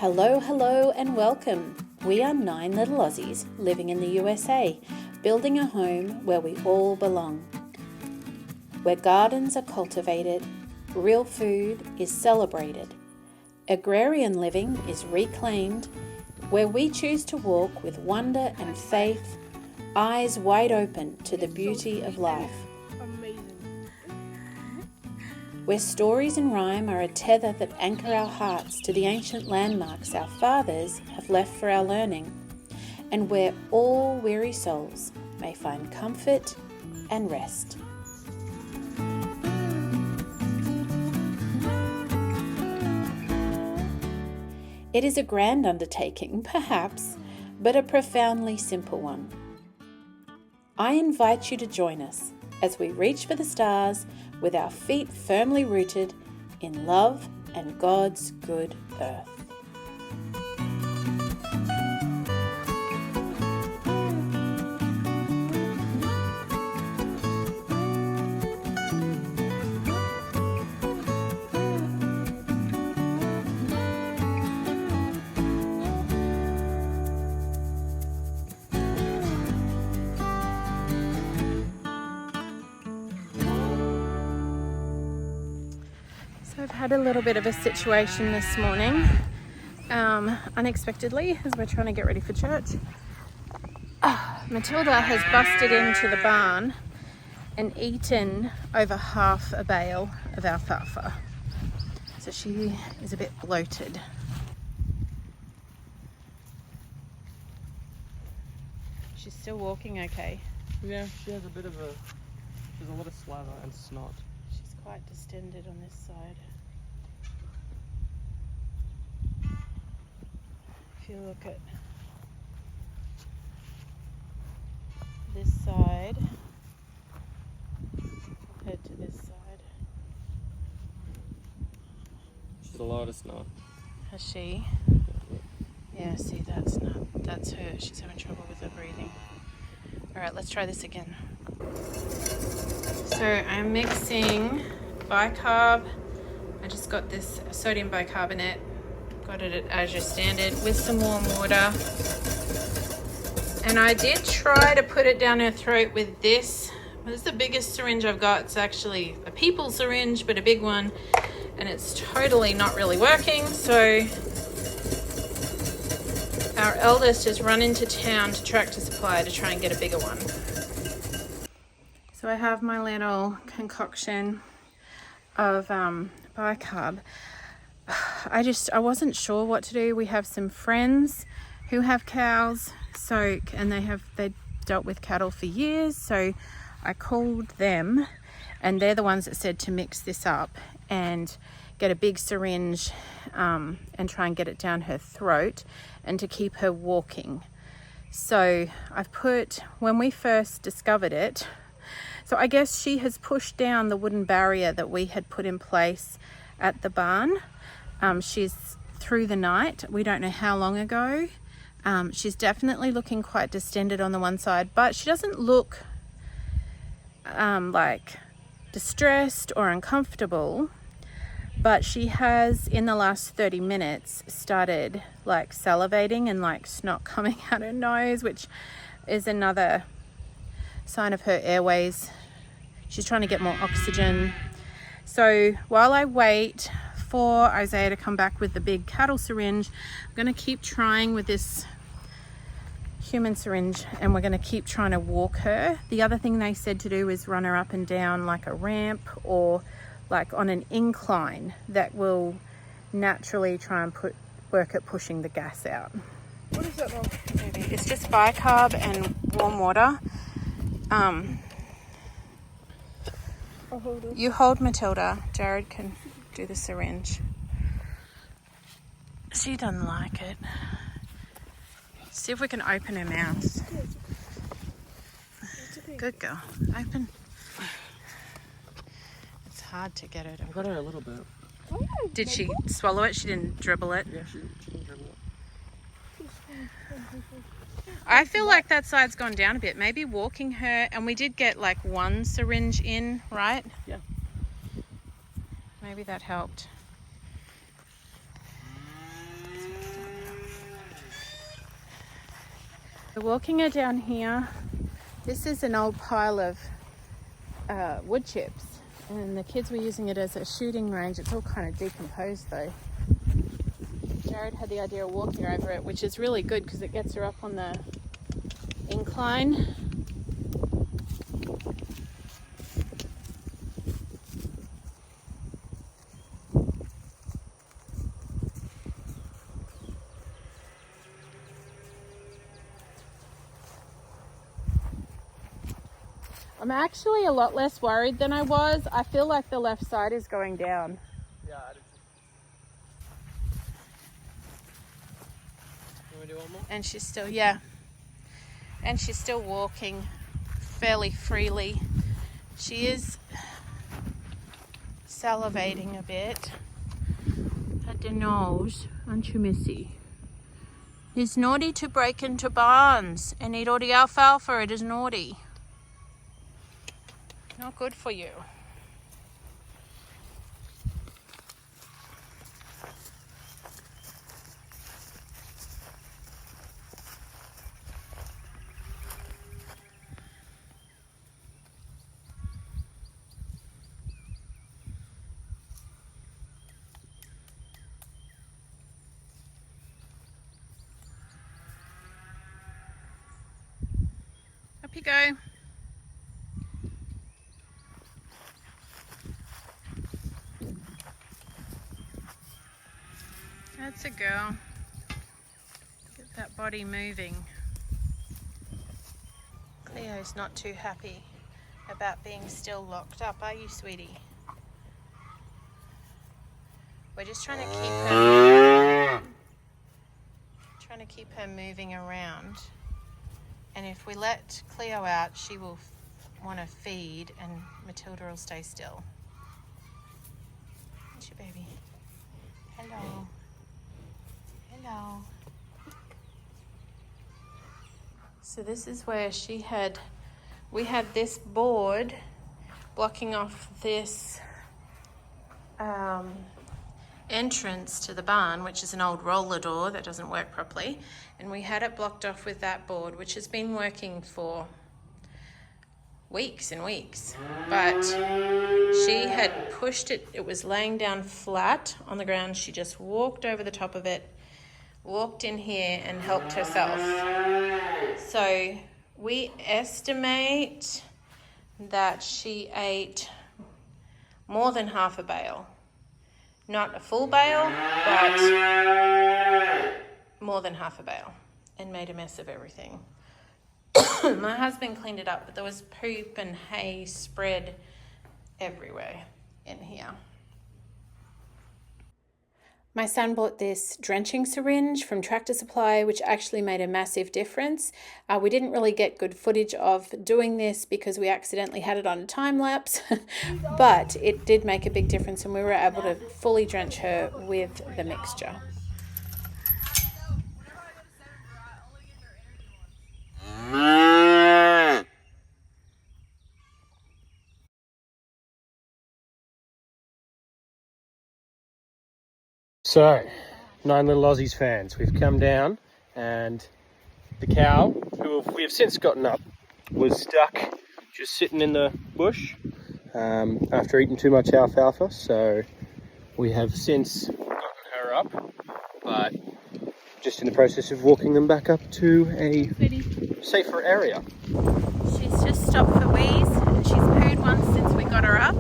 Hello, hello and welcome. We are 9 little Aussies living in the USA, building a home where we all belong. Where gardens are cultivated, real food is celebrated, agrarian living is reclaimed, where we choose to walk with wonder and faith, eyes wide open to the beauty of life. Where stories and rhyme are a tether that anchor our hearts to the ancient landmarks our fathers have left for our learning, and where all weary souls may find comfort and rest. It is a grand undertaking, perhaps, but a profoundly simple one. I invite you to join us as we reach for the stars with our feet firmly rooted in love and God's good earth. I've had a little bit of a situation this morning, unexpectedly, as we're trying to get ready for church. Matilda has busted into the barn and eaten over half a bale of alfalfa. So she is a bit bloated. She's still walking okay. Yeah, she has a lot of slather and snot. She's quite distended on this side. If you look at this side compared to this side. She's a lot of snot. Has she? Yeah, see, that's her. She's having trouble with her breathing. Alright, let's try this again. So I'm mixing bicarb. I just got this sodium bicarbonate. Got it at Azure Standard with some warm water. And I did try to put it down her throat with this. This is the biggest syringe I've got. It's actually a people syringe, but a big one. And it's totally not really working. So our eldest has run into town to Tractor Supply to try and get a bigger one. So I have my little concoction of bicarb. I wasn't sure what to do. We have some friends who have cows, and they dealt with cattle for years, so I called them, and they're the ones that said to mix this up and get a big syringe and try and get it down her throat and to keep her walking. So when we first discovered it, so I guess she has pushed down the wooden barrier that we had put in place at the barn. She's through the night. We don't know how long ago. She's definitely looking quite distended on the one side, but she doesn't look like distressed or uncomfortable. But she has, in the last 30 minutes, started like salivating and like snot coming out her nose, which is another sign of her airways. She's trying to get more oxygen. So while I wait for Isaiah to come back with the big cattle syringe, I'm going to keep trying with this human syringe, and we're going to keep trying to walk her. The other thing they said to do is run her up and down like a ramp or like on an incline that will naturally try and work at pushing the gas out. What is that, Mom? It's just bicarb and warm water. I'll hold it. You hold Matilda. Jared can do the syringe. She doesn't like it. See if we can open her mouth. It's okay. Good girl. Open. It's hard to get her to. I got her a little bit. Oh, Did she swallow it? She didn't dribble it? Yeah, she didn't dribble it. I feel like that side's gone down a bit. Maybe walking her, and we did get like one syringe in, right? Yeah. Maybe that helped. We're walking her down here. This is an old pile of wood chips, and the kids were using it as a shooting range. It's all kind of decomposed though. Jared had the idea of walking over it, which is really good because it gets her up on the incline. I'm actually a lot less worried than I was. I feel like the left side is going down. Yeah, I did too. You want to do one more? And she's still, yeah. And she's still walking fairly freely. She is salivating a bit at the nose, aren't you, Missy? It's naughty to break into barns and eat all the alfalfa. It is naughty. Not good for you. Up you go. That's a girl. Get that body moving. Cleo's not too happy about being still locked up, are you, sweetie? We're just trying to keep her moving around. And if we let Cleo out, she will want to feed, and Matilda will stay still. What's your baby? Hello. Hello. So this is where we had this board blocking off this entrance to the barn, which is an old roller door that doesn't work properly, and we had it blocked off with that board, which has been working for weeks and weeks, but she had pushed it. It was laying down flat on the ground. She just walked over the top of it, walked in here and helped herself. So we estimate that she ate more than half a bale. Not a full bale, but more than half a bale, and made a mess of everything. My husband cleaned it up, but there was poop and hay spread everywhere in here. My son bought this drenching syringe from Tractor Supply, which actually made a massive difference. We didn't really get good footage of doing this because we accidentally had it on a time lapse, but it did make a big difference, and we were able to fully drench her with the mixture. So, 9 Little Aussies fans, we've come down, and the cow, who we have since gotten up, was stuck just sitting in the bush after eating too much alfalfa. So we have since gotten her up, but just in the process of walking them back up to a safer area. She's just stopped for wheeze, and she's pooed once since we got her up.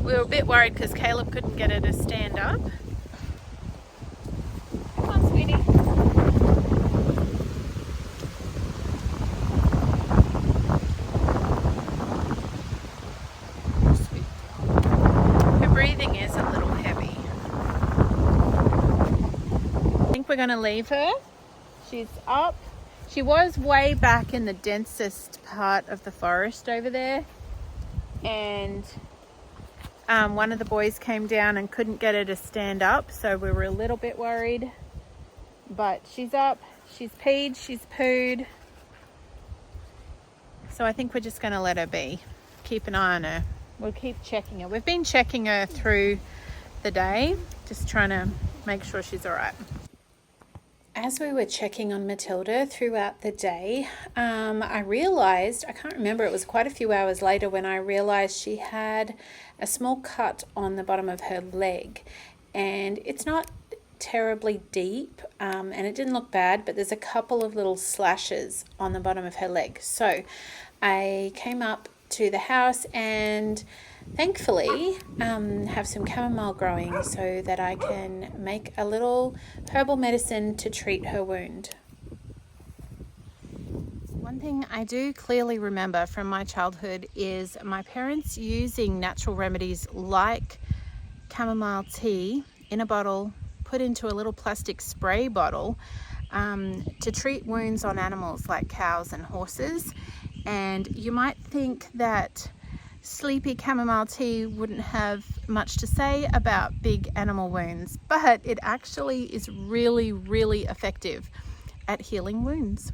We were a bit worried because Caleb couldn't get her to stand up. Come on, sweetie. Sweet. Her breathing is a little heavy. I think we're going to leave her. She's up. She was way back in the densest part of the forest over there, and one of the boys came down and couldn't get her to stand up, so we were a little bit worried. But she's up, she's peed, she's pooed. So I think we're just going to let her be. Keep an eye on her. We'll keep checking her. We've been checking her through the day, just trying to make sure she's all right. As we were checking on Matilda throughout the day, I realized, I can't remember, it was quite a few hours later when I realized she had a small cut on the bottom of her leg, and it's not terribly deep, and it didn't look bad, but there's a couple of little slashes on the bottom of her leg. So I came up to the house and thankfully have some chamomile growing so that I can make a little herbal medicine to treat her wound. One thing I do clearly remember from my childhood is my parents using natural remedies like chamomile tea in a bottle, put into a little plastic spray bottle, to treat wounds on animals like cows and horses. And you might think that sleepy chamomile tea wouldn't have much to say about big animal wounds, but it actually is really, really effective at healing wounds.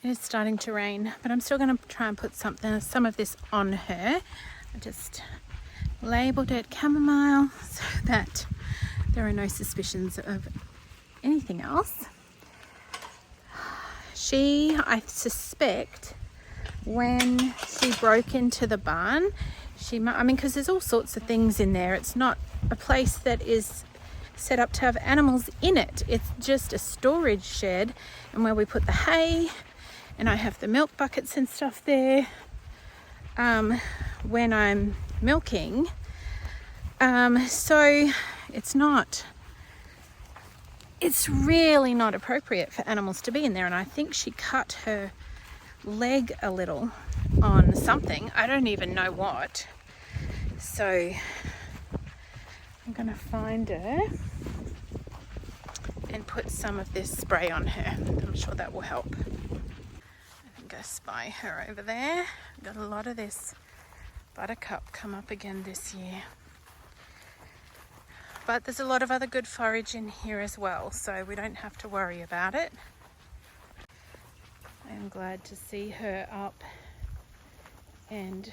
It is starting to rain, but I'm still going to try and put some of this on her. I just labelled it chamomile so that there are no suspicions of anything else. I suspect, when she broke into the barn, because there's all sorts of things in there. It's not a place that is set up to have animals in it. It's just a storage shed, and where we put the hay, and I have the milk buckets and stuff there when I'm milking. So it's really not appropriate for animals to be in there. And I think she cut her leg a little on something. I don't even know what. So I'm going to find her and put some of this spray on her. I'm sure that will help. I spy her over there. Got a lot of this buttercup come up again this year, but there's a lot of other good forage in here as well, so we don't have to worry about it. I'm glad to see her up and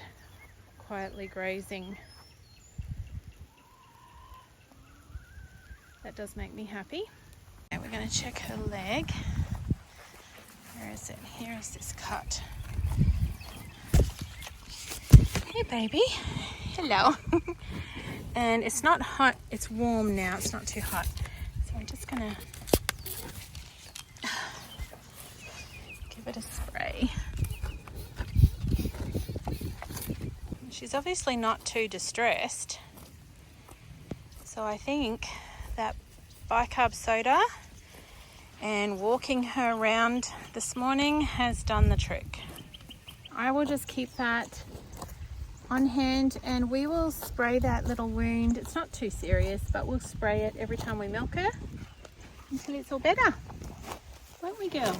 quietly grazing. That does make me happy. Okay, we're going to check her leg. Where is it? Here is this cut. Hey baby, hello. And it's not hot, it's warm now, it's not too hot. So I'm just gonna give it a spray. She's obviously not too distressed. So I think that bicarb soda and walking her around this morning has done the trick. I will just keep that on hand and we will spray that little wound. It's not too serious, but we'll spray it every time we milk her until it's all better. Won't we, girl?